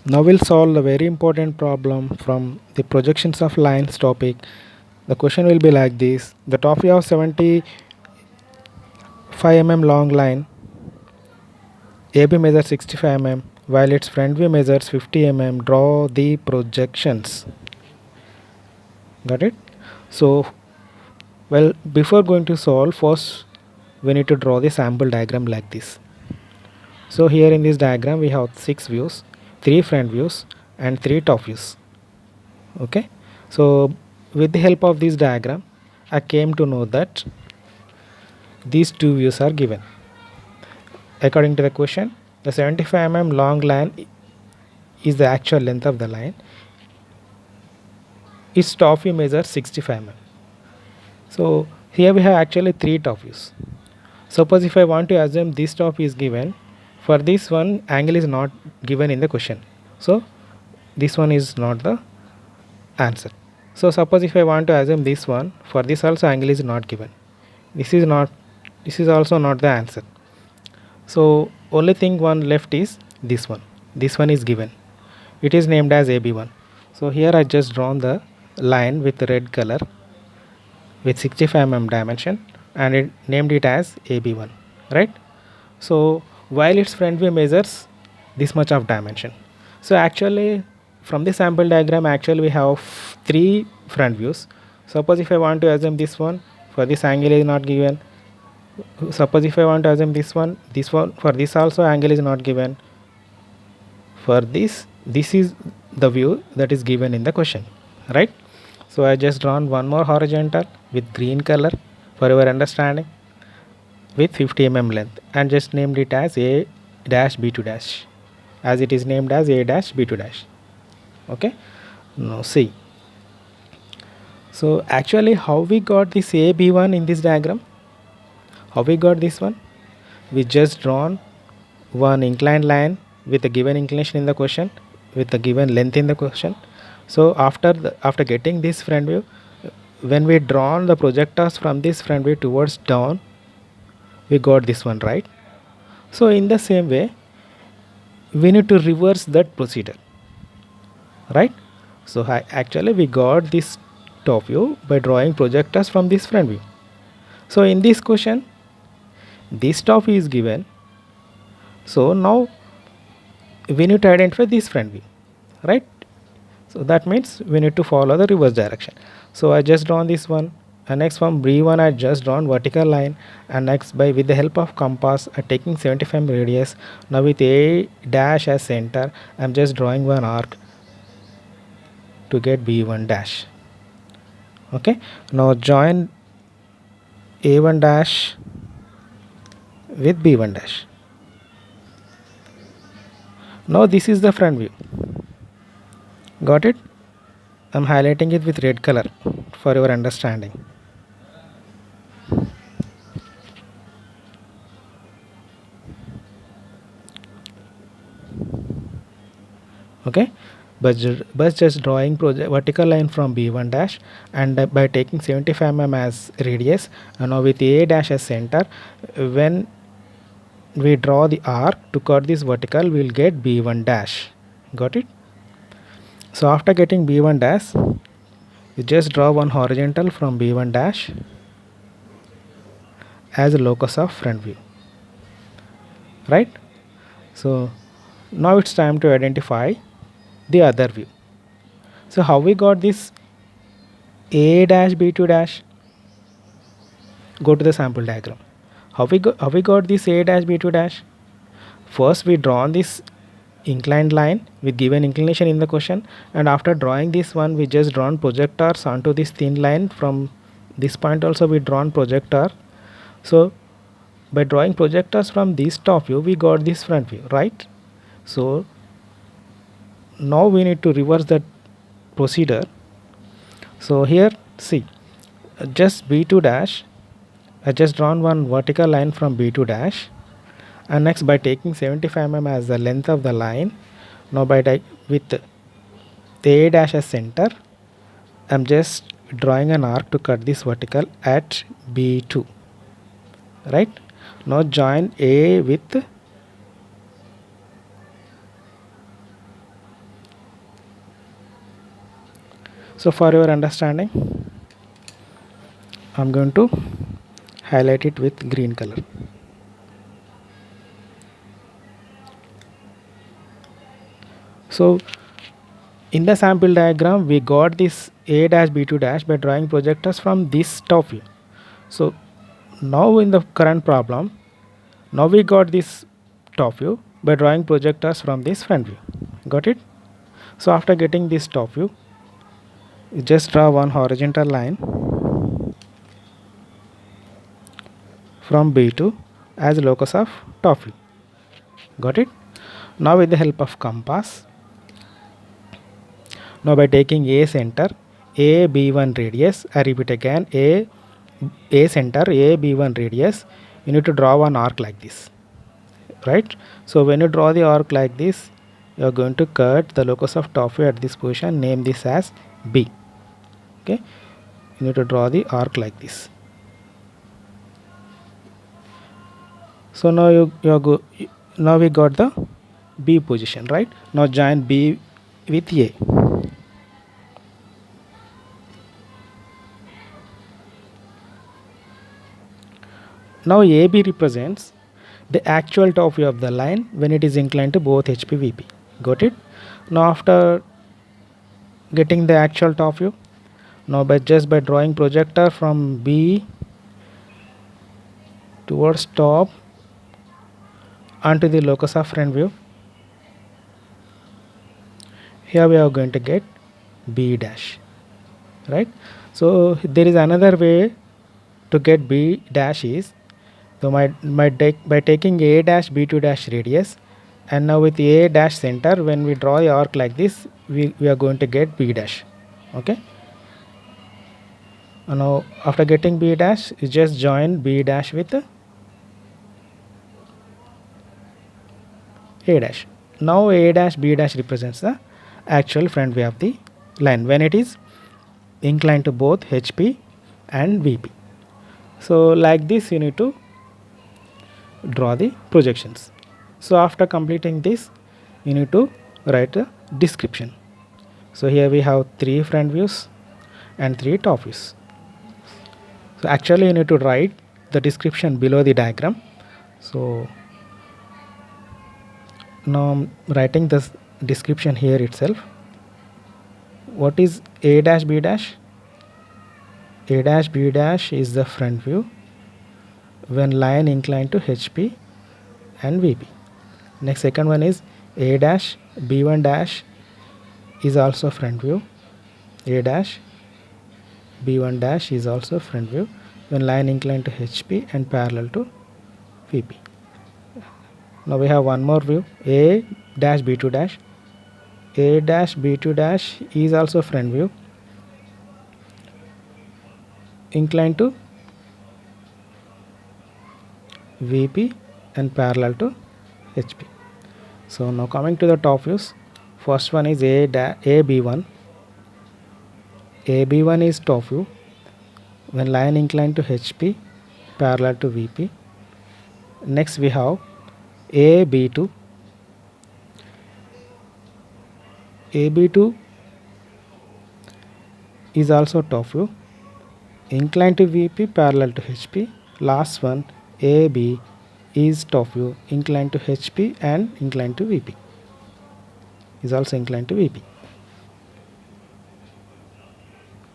Now we'll solve the very important problem from the projections of lines topic. The question will be like this. The top view of 75 mm long line AB measures 65 mm while its front view measures 50 mm. Draw the projections. Got it? So, well, before going to solve, first we need to draw the sample diagram like this. So here in this diagram we have 6 views, 3 front views and 3 top views. Okay, so with the help of this diagram I came to know that these two views are given. According to the question, the 75 mm long line is the actual length of the line. Its top view measures 65 mm. So here we have actually 3 top views. Suppose if I want to assume this top is given, for this one angle is not given in the question, so this one is not the answer. So suppose if I want to assume this one, for this also angle is not given, this is not, this is also not the answer. So only thing one left is this one. This one is given, it is named as AB1. So here I just drawn the line with red color with 65 mm dimension and it named it as AB1, right? So while its front view measures this much of dimension. So actually from the sample diagram actually we have 3 front views. Suppose if I want to assume this one, for this angle is not given. Suppose if I want to assume this one, for this also angle is not given. For this is the view that is given in the question, right? So I just drawn one more horizontal with green color for your understanding with 50 mm length and just named it as A dash B2 dash, as it is named as A dash B2 dash. Okay, now see, so actually how we got this AB1 in this diagram, how we got this one, we just drawn one inclined line with a given inclination in the question with a given length in the question. So after getting this front view, when we drawn the projectors from this front view towards down, we got this one, right? So in the same way we need to reverse that procedure, right? So actually we got this top view by drawing projectors from this front view. So in this question this top view is given, so now we need to identify this front view, right? So that means we need to follow the reverse direction. So I just drawn this one, and next from B1 I just drawn vertical line, and next by with the help of compass taking 75 radius. Now with A dash as center I'm just drawing one arc to get B1 dash. Okay, now join A1 dash with B1 dash. Now this is the front view. Got it? I'm highlighting it with red color for your understanding. Okay, but just drawing vertical line from B1 dash and by taking 75 mm as radius, and now with A dash as center, when we draw the arc to cut this vertical we'll get B1 dash. Got it? So after getting B1 dash, you just draw one horizontal from B1 dash as a locus of front view, right? So now it's time to identify the other view. So how we got this A dash B2 dash? Go to the sample diagram. How we got this A dash B2 dash? First we drawn this inclined line with given inclination in the question, and after drawing this one we just drawn projectors onto this thin line. From this point also we drawn projector. So by drawing projectors from this top view we got this front view, right? So now we need to reverse that procedure. So here see, just B2 dash, I just drawn one vertical line from B2 dash, and next by taking 75 mm as the length of the line, now with the A dash as center I'm just drawing an arc to cut this vertical at B2, right? Now join A with So for your understanding, I'm going to highlight it with green color. So in the sample diagram, we got this A dash B2 dash by drawing projectors from this top view. So now in the current problem, now we got this top view by drawing projectors from this front view. Got it? So after getting this top view, you just draw one horizontal line from B2 as locus of top view. Got it? Now with the help of compass, now by taking A center, A B1 radius, I repeat again, A center, A B1 radius, you need to draw one arc like this, right? So when you draw the arc like this, you are going to cut the locus of top view at this position, name this as B. Okay, you need to draw the arc like this. So now now we got the B position, right? Now join B with A. Now AB represents the actual top view of the line when it is inclined to both HP VP. Got it? Now after getting the actual top view, now by drawing projector from B towards top onto the locus of front view, here we are going to get B dash, right? So there is another way to get B dash is, so by taking A dash B2 dash radius, and now with A dash center, when we draw the arc like this, we are going to get B dash. Okay, and now after getting B dash, you just join B dash with A dash. Now A dash B dash represents the actual front view of the line when it is inclined to both HP and VP. So like this you need to draw the projections. So after completing this, you need to write a description. So here we have 3 front views and 3 top views. So actually you need to write the description below the diagram. So now I'm writing this description here itself. What is A dash B dash? A dash B dash is the front view when line inclined to HP and VP. Next, second one is A dash B1 dash is also front view. A dash B1 dash is also front view when line inclined to HP and parallel to VP. Now we have one more view, A dash B2 dash. A dash B2 dash is also front view inclined to VP and parallel to HP. So now coming to the top views, first one is AB1. AB1 is top view when line inclined to HP parallel to VP. Next we have AB2. AB2 is also top view inclined to VP parallel to HP. Last one AB is top view inclined to HP and inclined to VP, is also inclined to VP.